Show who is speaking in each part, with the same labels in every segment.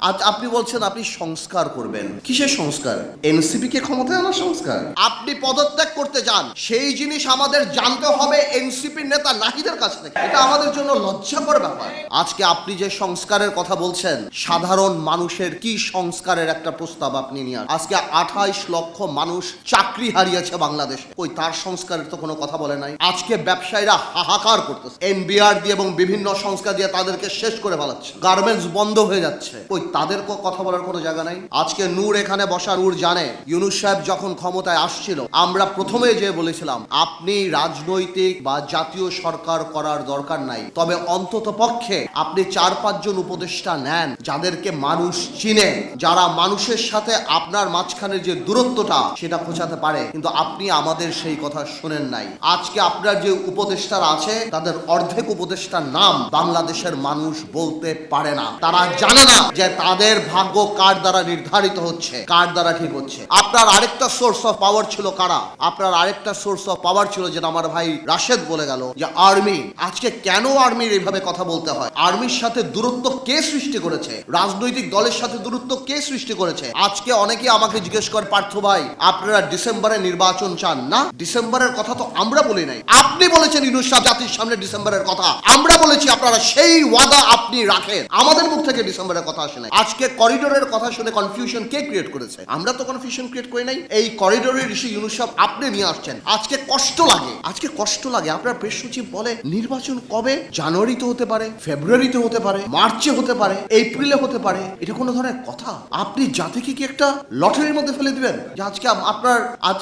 Speaker 1: আজ আপনি বলছেন আপনি সংস্কার করবেন। কিসের সংস্কার? এনসিপি কে ক্ষমতায় আনার সংস্কার? আপনি পদত্যাগ করতে যান, সেই জিনিস আমাদের জানতে হবে এনসিপির নেতা নাহিদের কাছ থেকে। এটা আমাদের জন্য লজ্জাকর ব্যাপার। আজকে আপনি যে সংস্কারের কথা বলছেন, সাধারণ মানুষের কি সংস্কারের একটা প্রস্তাব আপনি নিয়ে আজকে 28 লক্ষ মানুষ চাকরি হারিয়েছে বাংলাদেশে, ওই তার সংস্কারের তো কোনো কথা বলে নাই। আজকে ব্যবসায়ীরা হাহাকার করতেছে, এনবিআর দিয়ে এবং বিভিন্ন সংস্কার দিয়ে তাদেরকে শেষ করে ফেলাচ্ছে, গার্মেন্টস বন্ধ হয়ে যাচ্ছে, ওই তাদের কথা বলার কোনো জায়গা নাই। আজকে নূর এখানে বসা, নূর জানে ইউনূস সাহেব যখন ক্ষমতায় আসছিল আমরা প্রথমে যে বলেছিলাম আপনি রাজনৈতিক বা জাতীয় সরকার করার দরকার নাই, তবে অন্তত পক্ষে আপনি 4-5 জন উপদেষ্টা নেন যাদেরকে মানুষ চিনে, যারা মানুষের সাথে আপনার মাঝখানে যে দূরত্বটা সেটা খোঁচাতে পারে। কিন্তু আপনি আমাদের সেই কথা শোনেন নাই। আজকে আপনার যে উপদেষ্টারা আছে তাদের অর্ধেক উপদেষ্টার নাম বাংলাদেশের মানুষ বলতে পারে না, তারা জানে না যে তাদের ভাগ্য কার দ্বারা নির্ধারিত হচ্ছে, কার দ্বারা ঠিক হচ্ছে। আপনার আরেকটা সোর্স অফ পাওয়ার ছিল কারা? আপনার আরেকটা সোর্স অফ পাওয়ার ছিল, যেটা আমার ভাই রাশেদ বলে গেল, যে আর্মি। আজকে কেন আর্মির এইভাবে কথা বলতে হয়? আর্মির সাথে দূরত্ব কে সৃষ্টি করেছে? রাজনৈতিক দলের সাথে দূরত্ব কে সৃষ্টি করেছে? আজকে অনেকে আমাকে জিজ্ঞেস করে, পার্থ ভাই আপনারা ডিসেম্বরে নির্বাচন চান না? ডিসেম্বরের কথা তো আমরা বলি নাই, আপনি বলেছেন ইউনূস সাহেব জাতির সামনে ডিসেম্বরের কথা। আমরা বলেছি আপনারা সেই ওয়াদা আপনি রাখেন, আমাদের মুখ থেকে ডিসেম্বরের কথা আসে নাই। আজকে করিডোরের কথা শুনে কনফিউশন কে ক্রিয়েট করেছে? আমরা তো কনফিউশন ক্রিয়েট করি নাই। এই করিডোরের ইস্যু ইউনূস সাহেব আপনি নিয়ে আসছেন। আজকে কষ্ট লাগে, আজকে কষ্ট লাগে। আপনার প্রেস সচিব বলে নির্বাচন কবে? জানুয়ারিতে হতে পারে, ফেব্রুয়ারিতে হতে পারে, মার্চে হতে পারে, এপ্রিলে হতে পারে। এটা কোনো ধরনের কথা? আপনি জাতিকে কি একটা লটারির মধ্যে ফেলে দিবেন? যে আজকে আপনার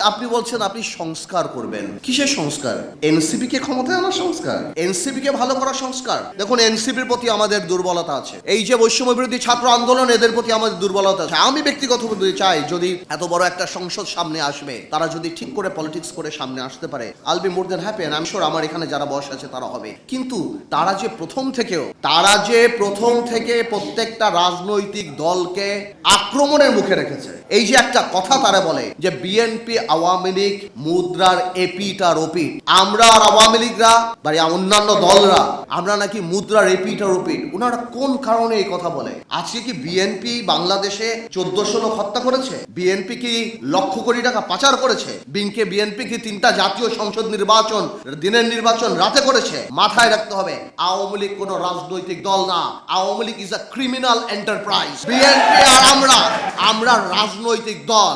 Speaker 1: আপনি বলছেন আপনি সংস্কার করবেন। কিসের সংস্কার? এনসিপি কে ক্ষমতায় আনার সংস্কার, এনসিপি কে ভালো করার সংস্কার। দেখুন, এনসিপির প্রতি আমাদের দুর্বলতা আছে। এই যে বৈষম্য বিরোধী ছাত্র আন্দোলন, এদের প্রতি আমাদের দুর্বলতা আছে। আমি ব্যক্তিগতভাবে চাই যদি এত বড় একটা সংসদ সামনে আসবে, তারা যদি ঠিক করে পলিটিক্স করে সামনে আসতে পারে, I'll be more then happy. আমি শিওর আমার এখানে যারা বয়স আছে তারা হবে। কিন্তু তারা যে প্রথম থেকে প্রত্যেকটা রাজনৈতিক দলকে আক্রমণের মুখে রেখেছে। এই যে একটা কথা তারা বলে যে বিএনপি আওয়ামী লীগ মুদ্রার এপিটার ওপিট, আমরা আর আওয়ামী লীগরা বা অন্যান্য দলরা আমরা নাকি মুদ্রার এপিটার ওপিট। ওনারা কোন কারণে এই কথা বলে? আজকে কি বিএনপি বাংলাদেশে 1400 লোক হত্যা করেছে? বিএনপি কি লক্ষ কোটি টাকা পাচার করেছে? বিএনপি কি 3টা জাতীয় সংসদ নির্বাচন দিনের নির্বাচন রাতে করেছে? মাথায় রাখতে হবে, আওয়ামী লীগ কোনো রাজনৈতিক দল না। Awami League is a criminal enterprise. BNP আর আমরা রাজনৈতিক দল।